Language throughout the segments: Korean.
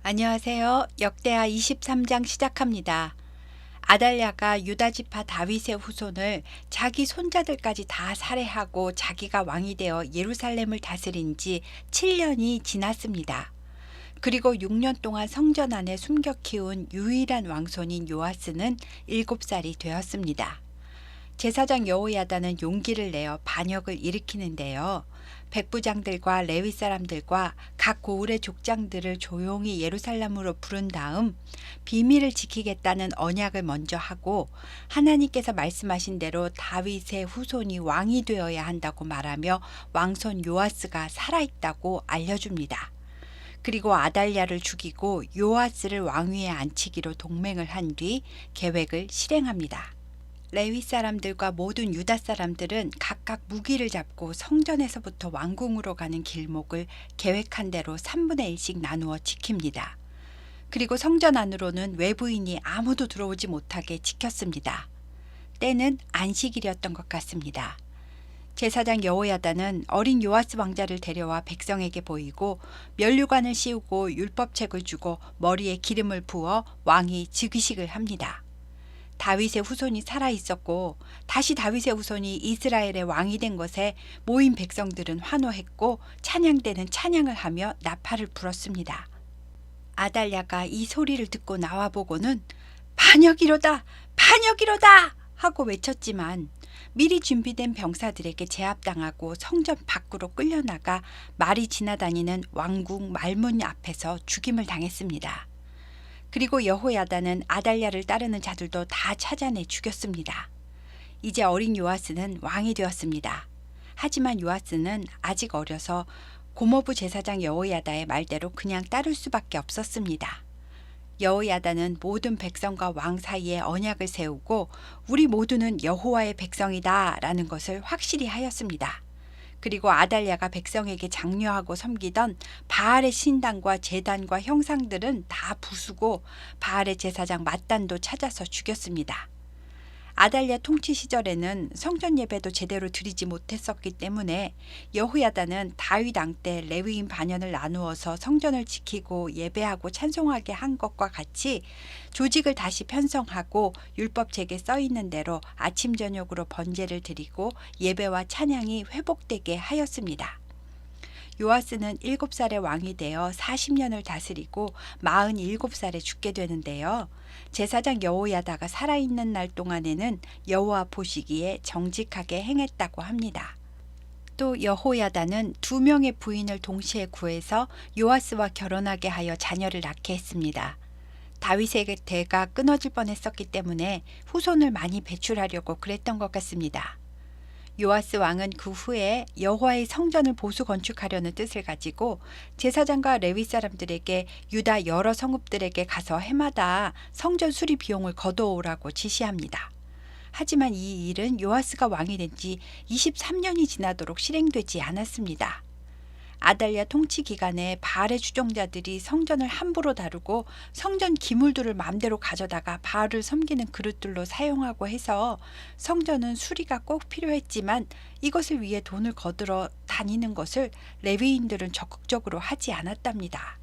안녕하세요. 역대하 23장 시작합니다. 아달랴가 유다지파 다윗의 후손을 자기 손자들까지 다 살해하고 자기가 왕이 되어 예루살렘을 다스린 지 7년이 지났습니다. 그리고 6년 동안 성전 안에 숨겨 키운 유일한 왕손인 요아스는 7살이 되었습니다. 제사장 여호야다는 용기를 내어 반역을 일으키는데요. 백부장들과 레위 사람들과 각 고을의 족장들을 조용히 예루살렘으로 부른 다음 비밀을 지키겠다는 언약을 먼저 하고 하나님께서 말씀하신 대로 다윗의 후손이 왕이 되어야 한다고 말하며 왕손 요아스가 살아있다고 알려줍니다. 그리고 아달랴를 죽이고 요아스를 왕위에 앉히기로 동맹을 한 뒤 계획을 실행합니다. 레위 사람들과 모든 유다 사람들은 각각 무기를 잡고 성전에서부터 왕궁으로 가는 길목을 계획한 대로 3분의 1씩 나누어 지킵니다. 그리고 성전 안으로는 외부인이 아무도 들어오지 못하게 지켰습니다. 때는 안식일이었던 것 같습니다. 제사장 여호야다는 어린 요아스 왕자를 데려와 백성에게 보이고 면류관을 씌우고 율법책을 주고 머리에 기름을 부어 왕이 즉위식을 합니다. 다윗의 후손이 살아있었고 다시 다윗의 후손이 이스라엘의 왕이 된 것에 모인 백성들은 환호했고 찬양대는 찬양을 하며 나팔을 불었습니다. 아달랴가 이 소리를 듣고 나와보고는 반역이로다! 반역이로다! 하고 외쳤지만 미리 준비된 병사들에게 제압당하고 성전 밖으로 끌려나가 말이 지나다니는 왕궁 말문 앞에서 죽임을 당했습니다. 그리고 여호야다는 아달랴를 따르는 자들도 다 찾아내 죽였습니다. 이제 어린 요아스는 왕이 되었습니다. 하지만 요아스는 아직 어려서 고모부 제사장 여호야다의 말대로 그냥 따를 수밖에 없었습니다. 여호야다는 모든 백성과 왕 사이에 언약을 세우고 우리 모두는 여호와의 백성이다 라는 것을 확실히 하였습니다. 그리고 아달랴가 백성에게 장려하고 섬기던 바알의 신당과 제단과 형상들은 다 부수고 바알의 제사장 맏단도 찾아서 죽였습니다. 아달랴 통치 시절에는 성전 예배도 제대로 드리지 못했었기 때문에 여호야다는 다윗 왕 때 레위인 반연을 나누어서 성전을 지키고 예배하고 찬송하게 한 것과 같이 조직을 다시 편성하고 율법책에 써 있는 대로 아침 저녁으로 번제를 드리고 예배와 찬양이 회복되게 하였습니다. 요아스는 7살의 왕이 되어 40년을 다스리고 47살에 죽게 되는데요. 제사장 여호야다가 살아있는 날 동안에는 여호와 보시기에 정직하게 행했다고 합니다. 또 여호야다는 2명의 부인을 동시에 구해서 요아스와 결혼하게 하여 자녀를 낳게 했습니다. 다윗의 대가 끊어질 뻔했었기 때문에 후손을 많이 배출하려고 그랬던 것 같습니다. 요아스 왕은 그 후에 여호와의 성전을 보수 건축하려는 뜻을 가지고 제사장과 레위 사람들에게 유다 여러 성읍들에게 가서 해마다 성전 수리 비용을 거두어오라고 지시합니다. 하지만 이 일은 요아스가 왕이 된 지 23년이 지나도록 실행되지 않았습니다. 아달랴 통치 기간에 바알의 추종자들이 성전을 함부로 다루고 성전 기물들을 마음대로 가져다가 바알을 섬기는 그릇들로 사용하고 해서 성전은 수리가 꼭 필요했지만 이것을 위해 돈을 거들어 다니는 것을 레위인들은 적극적으로 하지 않았답니다.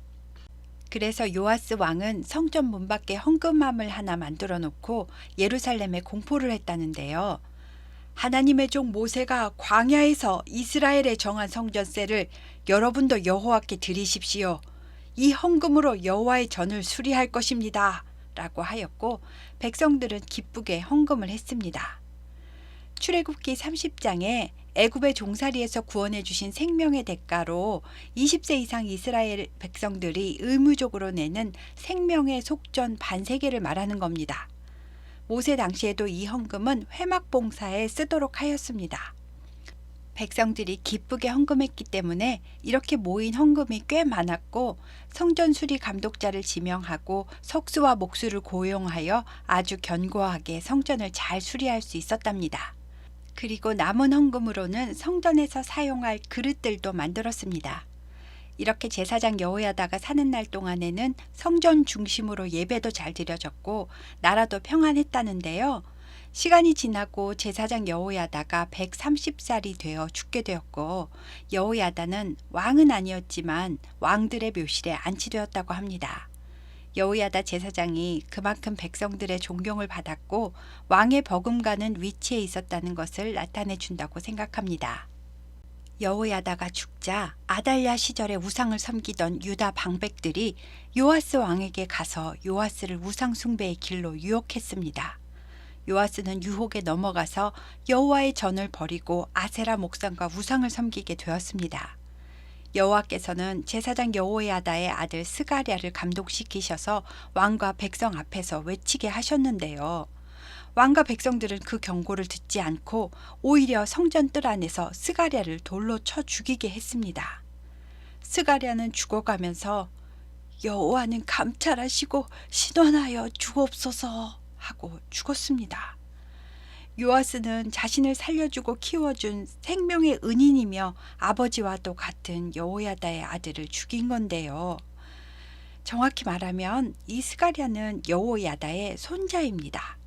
그래서 요아스 왕은 성전 문 밖에 헌금함을 하나 만들어 놓고 예루살렘에 공포를 했다는데요. 하나님의 종 모세가 광야에서 이스라엘에 정한 성전세를 여러분도 여호와께 드리십시오. 이 헌금으로 여호와의 전을 수리할 것입니다. 라고 하였고 백성들은 기쁘게 헌금을 했습니다. 출애굽기 30장에 애굽의 종살이에서 구원해 주신 생명의 대가로 20세 이상 이스라엘 백성들이 의무적으로 내는 생명의 속전 반세개를 말하는 겁니다. 모세 당시에도 이 헌금은 회막 봉사에 쓰도록 하였습니다. 백성들이 기쁘게 헌금했기 때문에 이렇게 모인 헌금이 꽤 많았고 성전 수리 감독자를 지명하고 석수와 목수를 고용하여 아주 견고하게 성전을 잘 수리할 수 있었답니다. 그리고 남은 헌금으로는 성전에서 사용할 그릇들도 만들었습니다. 이렇게 제사장 여호야다가 사는 날 동안에는 성전 중심으로 예배도 잘 드려졌고 나라도 평안했다는데요. 시간이 지나고 제사장 여호야다가 130살이 되어 죽게 되었고 여호야다는 왕은 아니었지만 왕들의 묘실에 안치되었다고 합니다. 여호야다 제사장이 그만큼 백성들의 존경을 받았고 왕의 버금가는 위치에 있었다는 것을 나타내 준다고 생각합니다. 여호야다가 죽자 아달랴 시절에 우상을 섬기던 유다 방백들이 요아스 왕에게 가서 요아스를 우상 숭배의 길로 유혹했습니다. 요아스는 유혹에 넘어가서 여호와의 전을 버리고 아세라 목상과 우상을 섬기게 되었습니다. 여호와께서는 제사장 여호야다의 아들 스가랴를 감독시키셔서 왕과 백성 앞에서 외치게 하셨는데요. 왕과 백성들은 그 경고를 듣지 않고 오히려 성전 뜰 안에서 스가랴를 돌로 쳐 죽이게 했습니다. 스가랴는 죽어가면서 여호와는 감찰하시고 신원하여 주옵소서 하고 죽었습니다. 요아스는 자신을 살려주고 키워준 생명의 은인이며 아버지와도 같은 여호야다의 아들을 죽인 건데요. 정확히 말하면 이 스가랴는 여호야다의 손자입니다.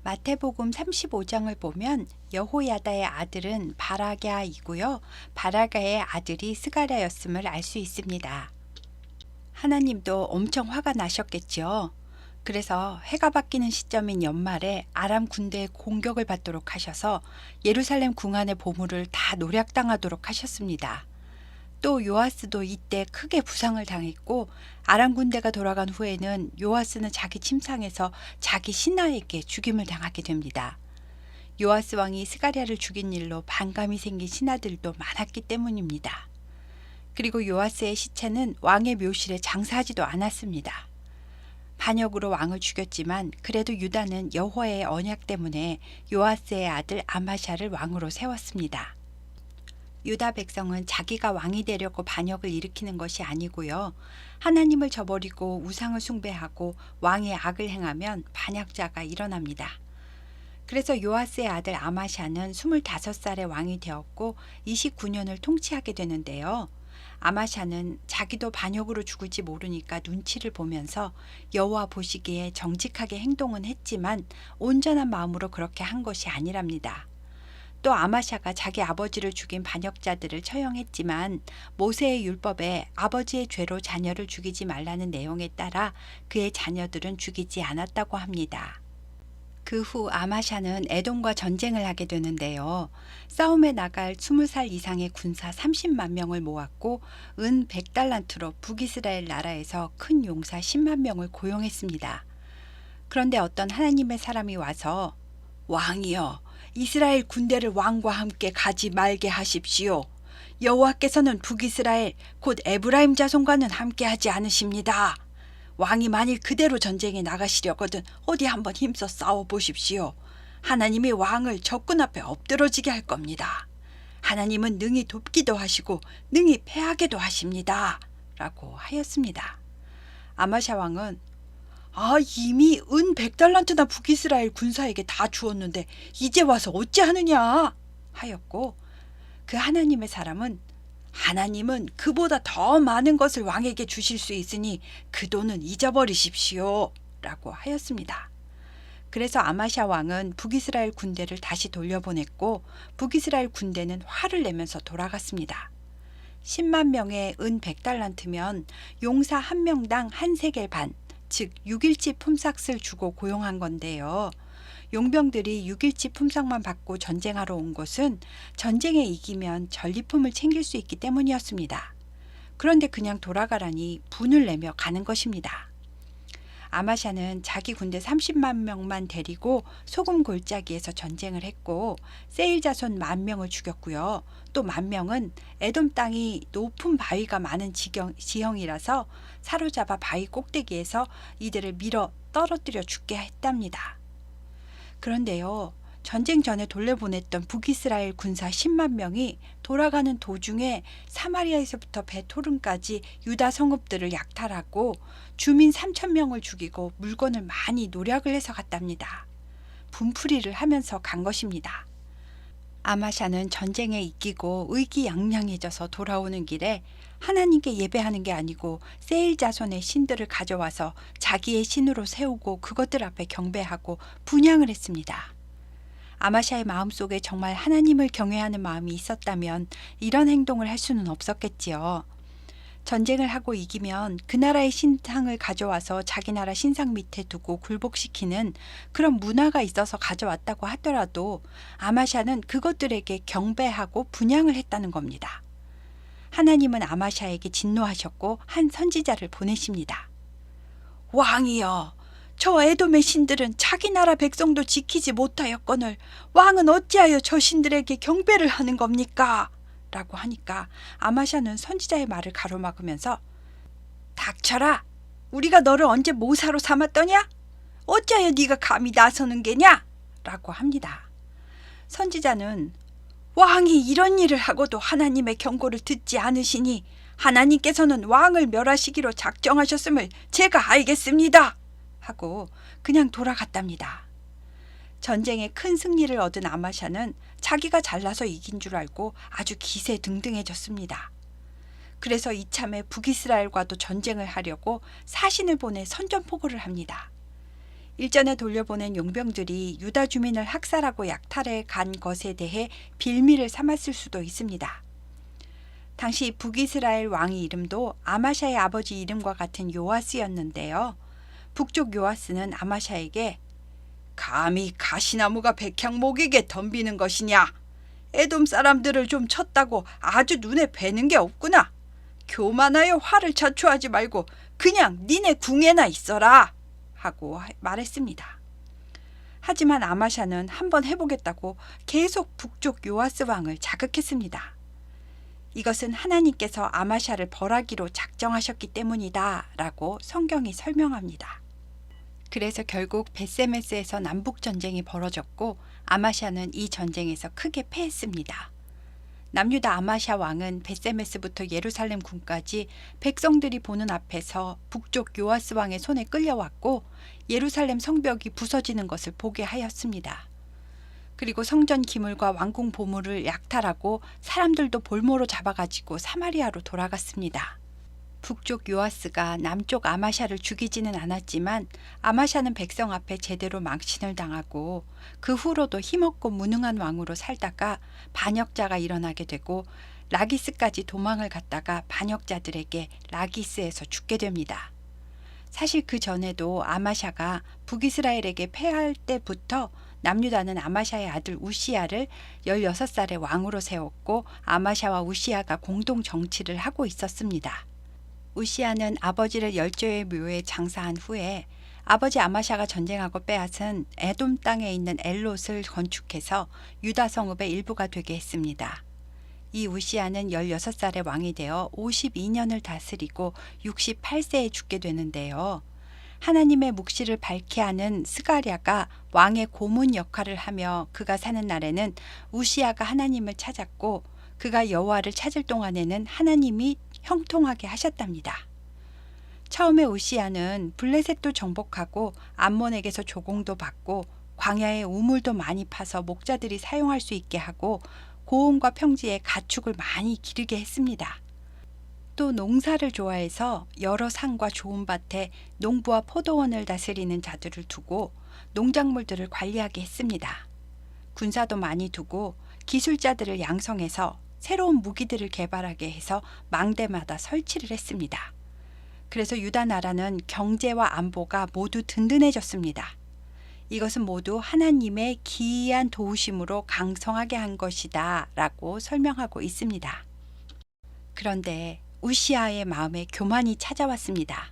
마태복음 35장을 보면 여호야다의 아들은 바라갸이고요. 바라갸의 아들이 스가랴였음을 알 수 있습니다. 하나님도 엄청 화가 나셨겠죠. 그래서 해가 바뀌는 시점인 연말에 아람 군대의 공격을 받도록 하셔서 예루살렘 궁안의 보물을 다 노략당하도록 하셨습니다. 또 요아스도 이때 크게 부상을 당했고 아람 군대가 돌아간 후에는 요아스는 자기 침상에서 자기 신하에게 죽임을 당하게 됩니다. 요아스 왕이 스가랴를 죽인 일로 반감이 생긴 신하들도 많았기 때문입니다. 그리고 요아스의 시체는 왕의 묘실에 장사하지도 않았습니다. 반역으로 왕을 죽였지만 그래도 유다는 여호와의 언약 때문에 요아스의 아들 아마샤를 왕으로 세웠습니다. 유다 백성은 자기가 왕이 되려고 반역을 일으키는 것이 아니고요. 하나님을 저버리고 우상을 숭배하고 왕의 악을 행하면 반역자가 일어납니다. 그래서 요아스의 아들 아마샤는 25살에 왕이 되었고 29년을 통치하게 되는데요. 아마샤는 자기도 반역으로 죽을지 모르니까 눈치를 보면서 여호와 보시기에 정직하게 행동은 했지만 온전한 마음으로 그렇게 한 것이 아니랍니다. 또 아마샤가 자기 아버지를 죽인 반역자들을 처형했지만 모세의 율법에 아버지의 죄로 자녀를 죽이지 말라는 내용에 따라 그의 자녀들은 죽이지 않았다고 합니다. 그 후 아마샤는 에돔과 전쟁을 하게 되는데요. 싸움에 나갈 20살 이상의 군사 30만 명을 모았고 은 100달란트로 북이스라엘 나라에서 큰 용사 10만 명을 고용했습니다. 그런데 어떤 하나님의 사람이 와서 왕이여, 이스라엘 군대를 왕과 함께 가지 말게 하십시오. 여호와께서는 북이스라엘 곧 에브라임 자손과는 함께하지 않으십니다. 왕이 만일 그대로 전쟁에 나가시려거든 어디 한번 힘써 싸워보십시오. 하나님이 왕을 적군 앞에 엎드러지게 할 겁니다. 하나님은 능히 돕기도 하시고 능히 패하게도 하십니다. 라고 하였습니다. 아마샤 왕은 이미 은 100달란트나 북이스라엘 군사에게 다 주었는데 이제 와서 어찌하느냐 하였고 그 하나님의 사람은 하나님은 그보다 더 많은 것을 왕에게 주실 수 있으니 그 돈은 잊어버리십시오 라고 하였습니다. 그래서 아마샤 왕은 북이스라엘 군대를 다시 돌려보냈고 북이스라엘 군대는 화를 내면서 돌아갔습니다. 10만 명의 은 100달란트면 용사 한 명당 한 세겔 반, 즉 6일치 품삯을 주고 고용한 건데요. 용병들이 6일치 품삯만 받고 전쟁하러 온 것은 전쟁에 이기면 전리품을 챙길 수 있기 때문이었습니다. 그런데 그냥 돌아가라니 분을 내며 가는 것입니다. 아마샤는 자기 군대 30만 명만 데리고 소금 골짜기에서 전쟁을 했고 세일 자손 10,000명을 죽였고요. 또 10,000명은 에돔 땅이 높은 바위가 많은 지형이라서 사로잡아 바위 꼭대기에서 이들을 밀어 떨어뜨려 죽게 했답니다. 그런데요, 전쟁 전에 돌려보냈던 북이스라엘 군사 10만 명이 돌아가는 도중에 사마리아에서부터 베토른까지 유다 성읍들을 약탈하고 주민 3,000명을 죽이고 물건을 많이 노략을 해서 갔답니다. 분풀이를 하면서 간 것입니다. 아마샤는 전쟁에 이기고 의기양양해져서 돌아오는 길에 하나님께 예배하는 게 아니고 세일 자손의 신들을 가져와서 자기의 신으로 세우고 그것들 앞에 경배하고 분향을 했습니다. 아마샤의 마음속에 정말 하나님을 경외하는 마음이 있었다면 이런 행동을 할 수는 없었겠지요. 전쟁을 하고 이기면 그 나라의 신상을 가져와서 자기 나라 신상 밑에 두고 굴복시키는 그런 문화가 있어서 가져왔다고 하더라도 아마샤는 그것들에게 경배하고 분향을 했다는 겁니다. 하나님은 아마샤에게 진노하셨고 한 선지자를 보내십니다. 왕이여, 저 에돔의 신들은 자기 나라 백성도 지키지 못하였거늘 왕은 어찌하여 저 신들에게 경배를 하는 겁니까? 라고 하니까 아마샤는 선지자의 말을 가로막으면서 닥쳐라! 우리가 너를 언제 모사로 삼았더냐? 어찌하여 네가 감히 나서는 게냐? 라고 합니다. 선지자는 왕이 이런 일을 하고도 하나님의 경고를 듣지 않으시니 하나님께서는 왕을 멸하시기로 작정하셨음을 제가 알겠습니다. 하고 그냥 돌아갔답니다. 전쟁에 큰 승리를 얻은 아마샤는 자기가 잘나서 이긴 줄 알고 아주 기세등등해졌습니다. 그래서 이참에 북이스라엘과도 전쟁을 하려고 사신을 보내 선전포고를 합니다. 일전에 돌려보낸 용병들이 유다 주민을 학살하고 약탈해 간 것에 대해 빌미를 삼았을 수도 있습니다. 당시 북이스라엘 왕의 이름도 아마샤의 아버지 이름과 같은 요아스였는데요. 북쪽 요아스는 아마샤에게 감히 가시나무가 백향목에게 덤비는 것이냐? 에돔 사람들을 좀 쳤다고 아주 눈에 뵈는 게 없구나. 교만하여 화를 자초하지 말고 그냥 니네 궁에나 있어라. 하고 말했습니다. 하지만 아마샤는 한번 해보겠다고 계속 북쪽 요아스 왕을 자극했습니다. 이것은 하나님께서 아마샤를 벌하기로 작정하셨기 때문이다 라고 성경이 설명합니다. 그래서 결국 벳세메스에서 남북전쟁이 벌어졌고 아마샤는 이 전쟁에서 크게 패했습니다. 남유다 아마샤 왕은 벳세메스부터 예루살렘 궁까지 백성들이 보는 앞에서 북쪽 요아스 왕의 손에 끌려왔고 예루살렘 성벽이 부서지는 것을 보게 하였습니다. 그리고 성전 기물과 왕궁 보물을 약탈하고 사람들도 볼모로 잡아가지고 사마리아로 돌아갔습니다. 북쪽 요아스가 남쪽 아마샤를 죽이지는 않았지만 아마샤는 백성 앞에 제대로 망신을 당하고 그 후로도 힘없고 무능한 왕으로 살다가 반역자가 일어나게 되고 라기스까지 도망을 갔다가 반역자들에게 라기스에서 죽게 됩니다. 사실 그 전에도 아마샤가 북이스라엘에게 패할 때부터 남유다는 아마샤의 아들 우시야를 16살의 왕으로 세웠고 아마샤와 우시야가 공동 정치를 하고 있었습니다. 우시야는 아버지를 열조의 묘에 장사한 후에 아버지 아마샤가 전쟁하고 빼앗은 에돔 땅에 있는 엘롯을 건축해서 유다 성읍의 일부가 되게 했습니다. 이 우시야는 16살의 왕이 되어 52년을 다스리고 68세에 죽게 되는데요. 하나님의 묵시를 밝게 하는 스가랴가 왕의 고문 역할을 하며 그가 사는 날에는 우시야가 하나님을 찾았고 그가 여호와를 찾을 동안에는 하나님이 형통하게 하셨답니다. 처음에 우시야는 블레셋도 정복하고 암몬에게서 조공도 받고 광야에 우물도 많이 파서 목자들이 사용할 수 있게 하고 고온과 평지에 가축을 많이 기르게 했습니다. 또 농사를 좋아해서 여러 산과 좋은 밭에 농부와 포도원을 다스리는 자들을 두고 농작물들을 관리하게 했습니다. 군사도 많이 두고 기술자들을 양성해서 새로운 무기들을 개발하게 해서 망대마다 설치를 했습니다. 그래서 유다 나라는 경제와 안보가 모두 든든해졌습니다. 이것은 모두 하나님의 기이한 도우심으로 강성하게 한 것이다 라고 설명하고 있습니다. 그런데 우시야의 마음에 교만이 찾아왔습니다.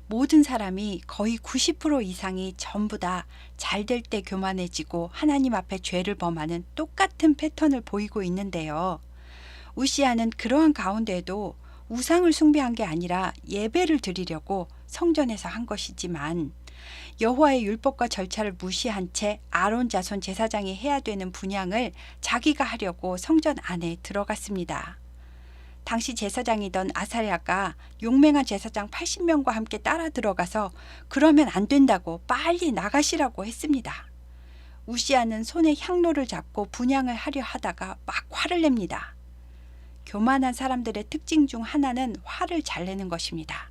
모든 사람이 거의 90% 이상이 전부 다 잘 될 때 교만해지고 하나님 앞에 죄를 범하는 똑같은 패턴을 보이고 있는데요. 우시야는 그러한 가운데에도 우상을 숭배한 게 아니라 예배를 드리려고 성전에서 한 것이지만 여호와의 율법과 절차를 무시한 채 아론 자손 제사장이 해야 되는 분향을 자기가 하려고 성전 안에 들어갔습니다. 당시 제사장이던 아사랴가 용맹한 제사장 80명과 함께 따라 들어가서 그러면 안 된다고 빨리 나가시라고 했습니다. 우시야는 손에 향로를 잡고 분향을 하려 하다가 막 화를 냅니다. 교만한 사람들의 특징 중 하나는 화를 잘 내는 것입니다.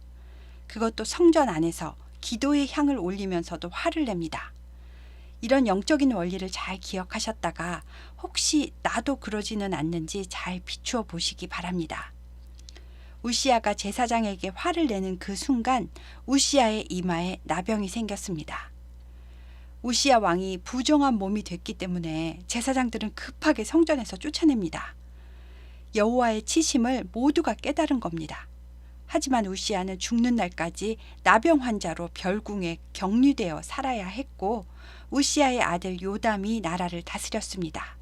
그것도 성전 안에서 기도의 향을 올리면서도 화를 냅니다. 이런 영적인 원리를 잘 기억하셨다가 혹시 나도 그러지는 않는지 잘 비추어 보시기 바랍니다. 우시야가 제사장에게 화를 내는 그 순간 우시야의 이마에 나병이 생겼습니다. 우시야 왕이 부정한 몸이 됐기 때문에 제사장들은 급하게 성전에서 쫓아냅니다. 여호와의 치심을 모두가 깨달은 겁니다. 하지만 우시야는 죽는 날까지 나병 환자로 별궁에 격리되어 살아야 했고 우시야의 아들 요담이 나라를 다스렸습니다.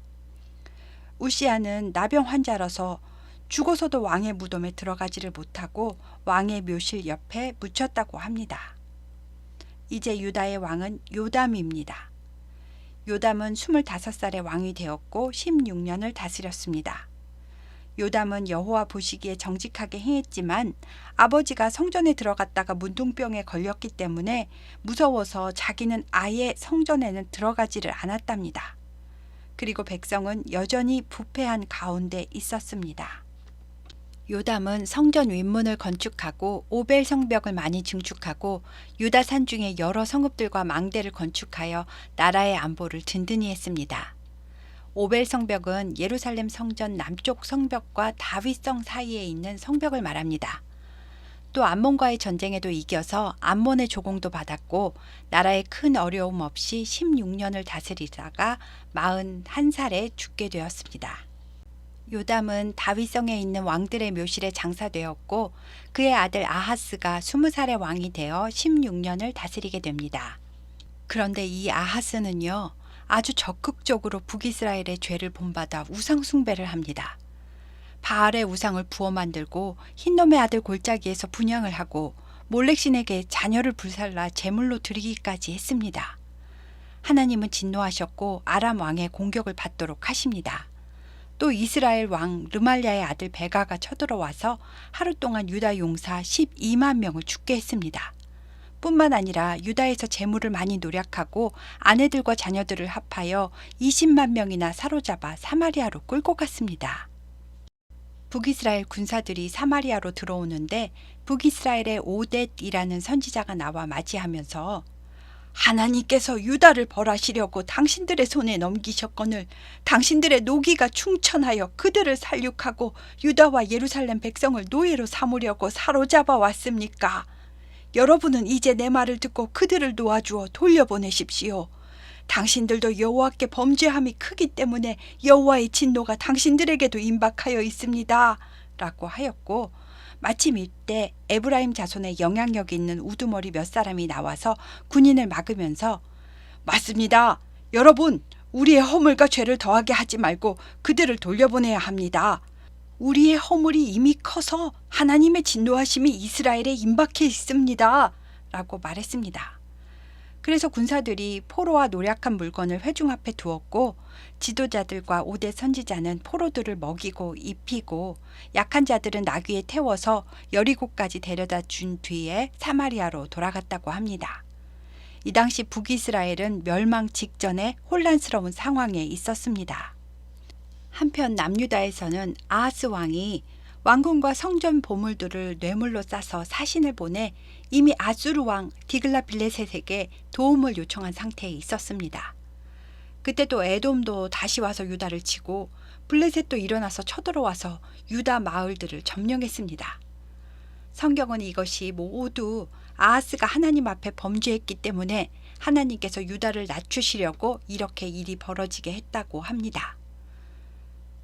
우시야는 나병 환자라서 죽어서도 왕의 무덤에 들어가지를 못하고 왕의 묘실 옆에 묻혔다고 합니다. 이제 유다의 왕은 요담입니다. 요담은 25살에 왕이 되었고 16년을 다스렸습니다. 요담은 여호와 보시기에 정직하게 행했지만 아버지가 성전에 들어갔다가 문둥병에 걸렸기 때문에 무서워서 자기는 아예 성전에는 들어가지를 않았답니다. 그리고 백성은 여전히 부패한 가운데 있었습니다. 요담은 성전 윗문을 건축하고 오벨 성벽을 많이 증축하고 유다 산중에 여러 성읍들과 망대를 건축하여 나라의 안보를 든든히 했습니다. 오벨 성벽은 예루살렘 성전 남쪽 성벽과 다윗성 사이에 있는 성벽을 말합니다. 또 암몬과의 전쟁에도 이겨서 암몬의 조공도 받았고 나라에 큰 어려움 없이 16년을 다스리다가 41살에 죽게 되었습니다. 요담은 다윗성에 있는 왕들의 묘실에 장사되었고 그의 아들 아하스가 20살의 왕이 되어 16년을 다스리게 됩니다. 그런데 이 아하스는요, 아주 적극적으로 북이스라엘의 죄를 본받아 우상 숭배를 합니다. 바알의 우상을 부어 만들고 흰놈의 아들 골짜기에서 분향을 하고 몰렉신에게 자녀를 불살라 제물로 드리기까지 했습니다. 하나님은 진노하셨고 아람 왕의 공격을 받도록 하십니다. 또 이스라엘 왕 르말랴의 아들 베가가 쳐들어와서 하루 동안 유다 용사 12만 명을 죽게 했습니다. 뿐만 아니라 유다에서 재물을 많이 노력하고 아내들과 자녀들을 합하여 20만 명이나 사로잡아 사마리아로 끌고 갔습니다. 북이스라엘 군사들이 사마리아로 들어오는데 북이스라엘의 오뎃이라는 선지자가 나와 맞이하면서 하나님께서 유다를 벌하시려고 당신들의 손에 넘기셨거늘 당신들의 노기가 충천하여 그들을 살육하고 유다와 예루살렘 백성을 노예로 삼으려고 사로잡아 왔습니까? 여러분은 이제 내 말을 듣고 그들을 도와주어 돌려보내십시오. 당신들도 여호와께 범죄함이 크기 때문에 여호와의 진노가 당신들에게도 임박하여 있습니다. 라고 하였고 마침 이때 에브라임 자손의 영향력 있는 우두머리 몇 사람이 나와서 군인을 막으면서 맞습니다. 여러분, 우리의 허물과 죄를 더하게 하지 말고 그들을 돌려보내야 합니다. 우리의 허물이 이미 커서 하나님의 진노하심이 이스라엘에 임박해 있습니다. 라고 말했습니다. 그래서 군사들이 포로와 노략한 물건을 회중 앞에 두었고 지도자들과 오뎃 선지자는 포로들을 먹이고 입히고 약한 자들은 나귀에 태워서 여리고까지 데려다 준 뒤에 사마리아로 돌아갔다고 합니다. 이 당시 북이스라엘은 멸망 직전에 혼란스러운 상황에 있었습니다. 한편 남유다에서는 아하스 왕이 왕궁과 성전 보물들을 뇌물로 싸서 사신을 보내 이미 아수르 왕 디글라빌레셋에게 도움을 요청한 상태에 있었습니다. 그때 또 에돔도 다시 와서 유다를 치고 블레셋도 일어나서 쳐들어와서 유다 마을들을 점령했습니다. 성경은 이것이 모두 아하스가 하나님 앞에 범죄했기 때문에 하나님께서 유다를 낮추시려고 이렇게 일이 벌어지게 했다고 합니다.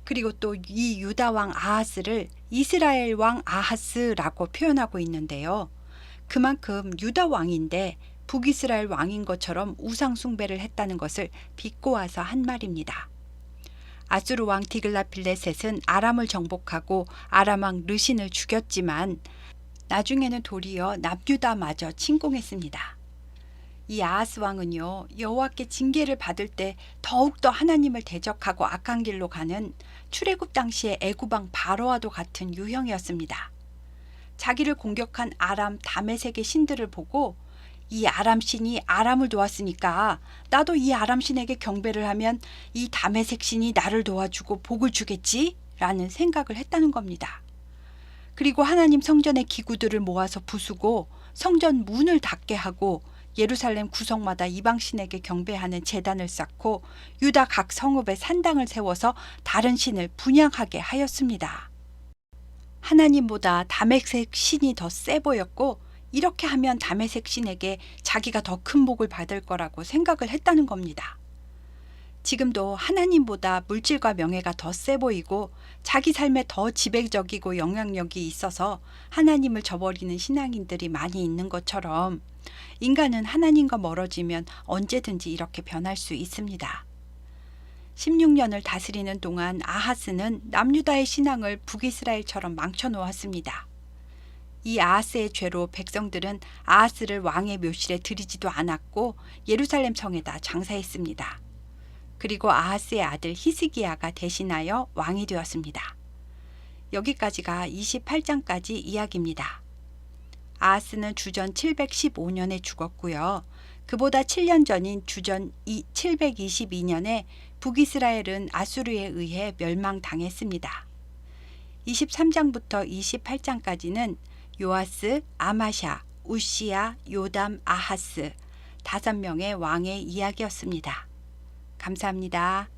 그리고 또 이 유다 왕 아하스를 이스라엘 왕 아하스라고 표현하고 있는데요. 그만큼 유다 왕인데 북이스라엘 왕인 것처럼 우상 숭배를 했다는 것을 비꼬아서 한 말입니다. 아수르 왕 디글라빌레셋은 아람을 정복하고 아람 왕 르신을 죽였지만 나중에는 도리어 남유다마저 침공했습니다. 이 아하스 왕은요, 여호와께 징계를 받을 때 더욱더 하나님을 대적하고 악한 길로 가는 출애굽 당시의 애굽 왕 바로와도 같은 유형이었습니다. 자기를 공격한 아람 다메섹의 신들을 보고 이 아람 신이 아람을 도왔으니까 나도 이 아람 신에게 경배를 하면 이 다메섹 신이 나를 도와주고 복을 주겠지? 라는 생각을 했다는 겁니다. 그리고 하나님 성전의 기구들을 모아서 부수고 성전 문을 닫게 하고 예루살렘 구석마다 이방신에게 경배하는 제단을 쌓고 유다 각 성읍에 산당을 세워서 다른 신을 분향하게 하였습니다. 하나님보다 다메섹 신이 더 세 보였고 이렇게 하면 다메섹 신에게 자기가 더 큰 복을 받을 거라고 생각을 했다는 겁니다. 지금도 하나님보다 물질과 명예가 더 세 보이고 자기 삶에 더 지배적이고 영향력이 있어서 하나님을 저버리는 신앙인들이 많이 있는 것처럼 인간은 하나님과 멀어지면 언제든지 이렇게 변할 수 있습니다. 16년을 다스리는 동안 아하스는 남유다의 신앙을 북이스라엘처럼 망쳐놓았습니다. 이 아하스의 죄로 백성들은 아하스를 왕의 묘실에 들이지도 않았고 예루살렘 성에다 장사했습니다. 그리고 아하스의 아들 히스기야가 대신하여 왕이 되었습니다. 여기까지가 28장까지 이야기입니다. 아하스는 주전 715년에 죽었고요. 그보다 7년 전인 주전 722년에 북이스라엘은 아수르에 의해 멸망당했습니다. 23장부터 28장까지는 요아스, 아마샤, 우시야, 요담, 아하스 5명의 왕의 이야기였습니다. 감사합니다.